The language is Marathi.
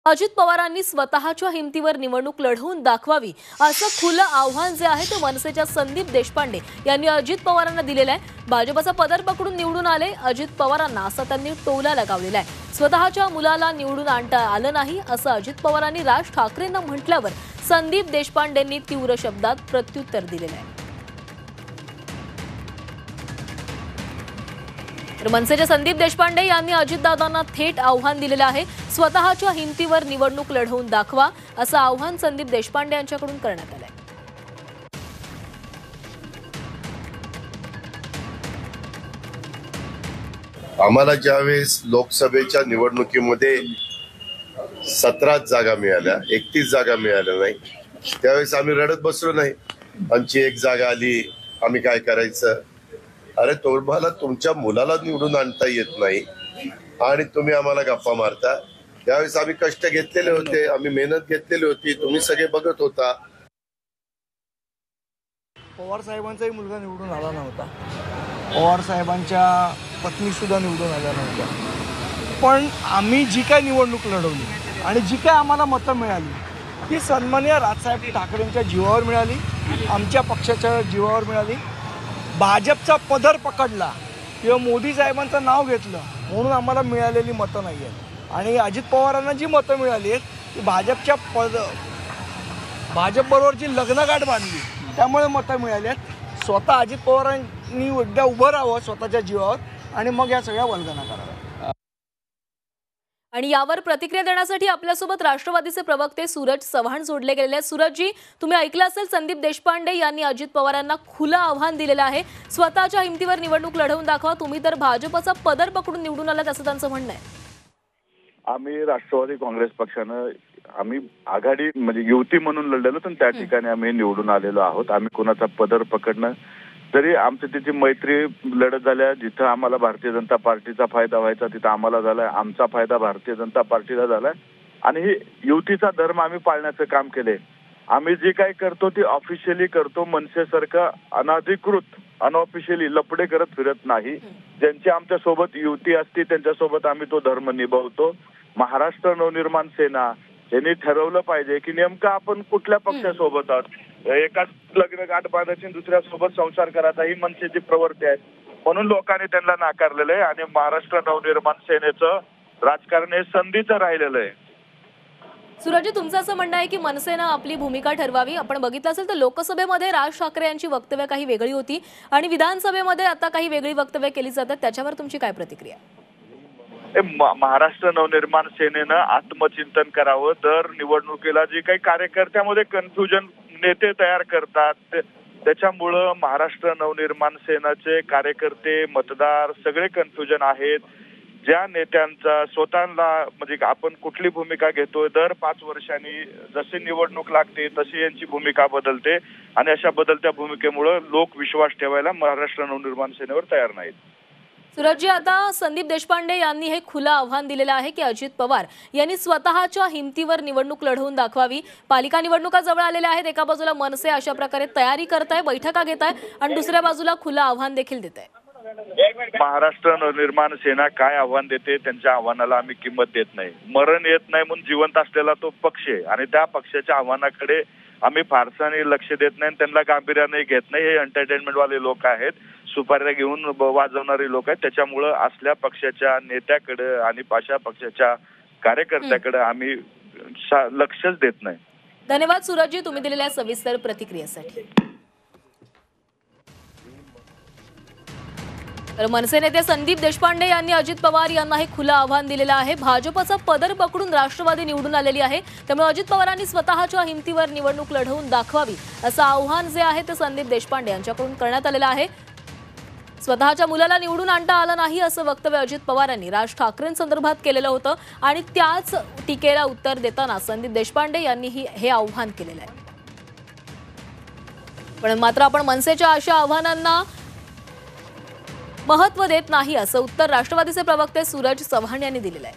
अजित पवारांनी स्वतःच्या हिमतीवर निवडणूक लढवून दाखवावी असं खुलं आव्हान जे आहे ते मनसेच्या संदीप देशपांडे यांनी अजित पवारांना दिलेलं आहे। भाजपचा पदर पकडून निवडून आले अजित पवारांना असं त्यांनी टोला लगावलेला आहे। स्वतःच्या मुलाला निवडून आणता आलं नाही असं अजित पवारांनी राज ठाकरेंना म्हटल्यावर संदीप देशपांडेंनी तीव्र शब्दात प्रत्युत्तर दिलेलं आहे। मनसेचे संदीप देशपांडे यांनी अजितदादांना थेट आव्हान दिलेलं आहे। स्वतःच्या हिमतीवर निवडणूक लढवून दाखवा असं आव्हान संदीप देशपांडे यांच्याकडून करण्यात आलंय। आम्हाला ज्यावेळेस लोकसभेच्या निवडणुकीमध्ये 17 जागा मिळाल्या, 31 जागा मिळाल्या नाही, त्यावेळेस आम्ही रडत बसलो नाही। आमची एक जागा आली, आम्ही काय करायचं? अरे तुम्हाला तुमच्या मुलाला निवडून आणता येत नाही आणि तुम्ही आम्हाला गप्पा मारता। त्यावेळेस आम्ही कष्ट घेतलेले होते, आम्ही मेहनत घेतलेली होती, तुम्ही सगळे बघत होता। पवार साहेबांचाही मुलगा निवडून आला नव्हता, पवार साहेबांच्या पत्नी सुद्धा निवडून आल्या नव्हत्या, पण आम्ही जी काय निवडणूक लढवली आणि जी काय आम्हाला मतं मिळाली ती सन्माननीय राजसाहेब ठाकरेंच्या जीवावर मिळाली, आमच्या पक्षाच्या जीवावर मिळाली। भाजपचा पदर पकडला किंवा मोदी साहेबांचं नाव घेतलं म्हणून आम्हाला मिळालेली मतं नाही आहेत। आणि अजित पवारांना जी मतं मिळाली आहेत ती भाजपबरोबर जी लग्नगाठ बांधली त्यामुळे मतं मिळाली आहेत। स्वतः अजित पवारांनी एकदा उभं राहावं स्वतःच्या जीवावर आणि मग या सगळ्या वल्गना कराव्या। आणि यावर प्रतिक्रिया देण्यासाठी आपल्यासोबत राष्ट्रवादीचे प्रवक्ते सूरज चव्हाण जोडले गेलेले आहेत। सूरजजी, तुम्ही ऐकलं असेल संदीप देशपांडे यांनी अजित पवारांना खुलं आव्हान दिलेलं आहे, स्वतःच्या हिमतीवर निवडणूक लढवून दाखवा, तुम्ही तर भाजपचा पदर पकडून निवडून आलात असं त्यांचं म्हणणं आहे। आम्ही राष्ट्रवादी काँग्रेस पक्षानं आम्ही आघाडी म्हणजे युती म्हणून लढलेलो, पण त्या ठिकाणी आम्ही निवडून आलेलो आहोत। आम्ही कोणाचा पदर पकडणं जरी आमची तिची मैत्री लढत झाल्या, जिथं आम्हाला भारतीय जनता पार्टीचा फायदा व्हायचा तिथं आम्हाला झालाय, आमचा फायदा भारतीय जनता पार्टीला झालाय आणि ही युतीचा धर्म आम्ही पाळण्याचं काम केले। आम्ही जे काही करतो ते ऑफिशियली करतो, मनसेसारखं अनधिकृत अनऑफिशियली लपडे करत फिरत नाही। ज्यांची आमच्या सोबत युती असते त्यांच्यासोबत आम्ही तो धर्म निभावतो। महाराष्ट्र नवनिर्माण सेना यांनी ठरवलं पाहिजे की नेमकं आपण कुठल्या पक्षासोबत आहोत। एकाच लग्न गाठ बांधायची दुसऱ्या सोबत संसार करायचा ही मनसेची प्रवृत्ती आहे, म्हणून लोकांनी त्यांना नाकारलेलं आहे आणि महाराष्ट्र नवनिर्माण सेनेचं राजकारण हे संधीचं राहिलेलं आहे। सूरजजी, तुमचं असं म्हणणं आहे की मनसेनं आपली भूमिका ठरवावी। आपण बघितलं असेल तर लोकसभेमध्ये राज ठाकरे यांची वक्तव्य काही वेगळी होती आणि विधानसभेमध्ये आता काही वेगळी वक्तव्य केली जातात, त्याच्यावर तुमची काय प्रतिक्रिया? महाराष्ट्र नवनिर्माण सेनेनं आत्मचिंतन करावं। दर निवडणुकीला जे काही कार्यकर्त्यामध्ये कन्फ्युजन नेते तयार करतात त्याच्यामुळं महाराष्ट्र नवनिर्माण सेनेचे कार्यकर्ते मतदार सगळे कन्फ्युजन आहेत। ज्या नेत्यांचा स्वतःला म्हणजे आपण कुठली भूमिका घेतोय, दर 5 वर्षांनी जशी निवडणूक लागते तशी यांची भूमिका बदलते आणि अशा बदलत्या भूमिकेमुळे लोक विश्वास ठेवायला महाराष्ट्र नवनिर्माण सेनेवर तयार नाहीत। सूरजजी, आता संदीप देशपांडे यांनी हे खुलं आव्हान दिलेलं आहे की अजित पवार यांनी स्वतःच्या हिमतीवर निवडणूक लढवून दाखवावी। पालिका निवडणुका जवळ आलेल्या आहेत, एका बाजूला मनसे अशा प्रकारे तयारी करताय, बैठका घेताय आणि दुसऱ्या बाजूला खुलं आव्हान देखील देत आहे। महाराष्ट्र नवनिर्माण सेना काय आव्हान देते त्यांच्या आव्हानाला आम्ही किंमत देत नाही। मरण येत नाही म्हणून जिवंत असलेला तो पक्ष आहे आणि त्या पक्षाच्या आव्हानाकडे आम्ही फारसाने लक्ष देत नाही, त्यांना गांभीर्याने घेत नाही। हे एंटरटेनमेंट वाले लोक आहेत, सुपाऱ्या घेऊन वाजवणारे लोक आहेत, त्याच्यामुळं असल्या पक्षाच्या नेत्याकडे आणि अशा पक्षाच्या कार्यकर्त्याकडे आम्ही लक्षच देत नाही। धन्यवाद सूरजजी, तुम्ही दिलेल्या सविस्तर प्रतिक्रियेसाठी। तर मनसे नेते संदीप देशपांडे यांनी अजित पवार यांना हे खुलं आव्हान दिलेलं आहे। भाजपचा पदर पकडून राष्ट्रवादी निवडून आलेली आहे, त्यामुळे अजित पवारांनी स्वतःच्या हिमतीवर निवडणूक लढवून दाखवावी असं आव्हान जे आहे ते संदीप देशपांडे यांच्याकडून करण्यात आलेलं आहे। स्वतःच्या मुलाला निवडून आणता आलं नाही असं वक्तव्य अजित पवारांनी राज ठाकरेंसंदर्भात केलेलं होतं आणि त्याच टीकेला उत्तर देताना संदीप देशपांडे यांनी हे आव्हान केलेलं आहे। पण मात्र आपण मनसेच्या अशा आव्हानांना महत्त्व देत नाही असं उत्तर राष्ट्रवादीचे प्रवक्ते सूरज चव्हाण यांनी दिलेलं आहे।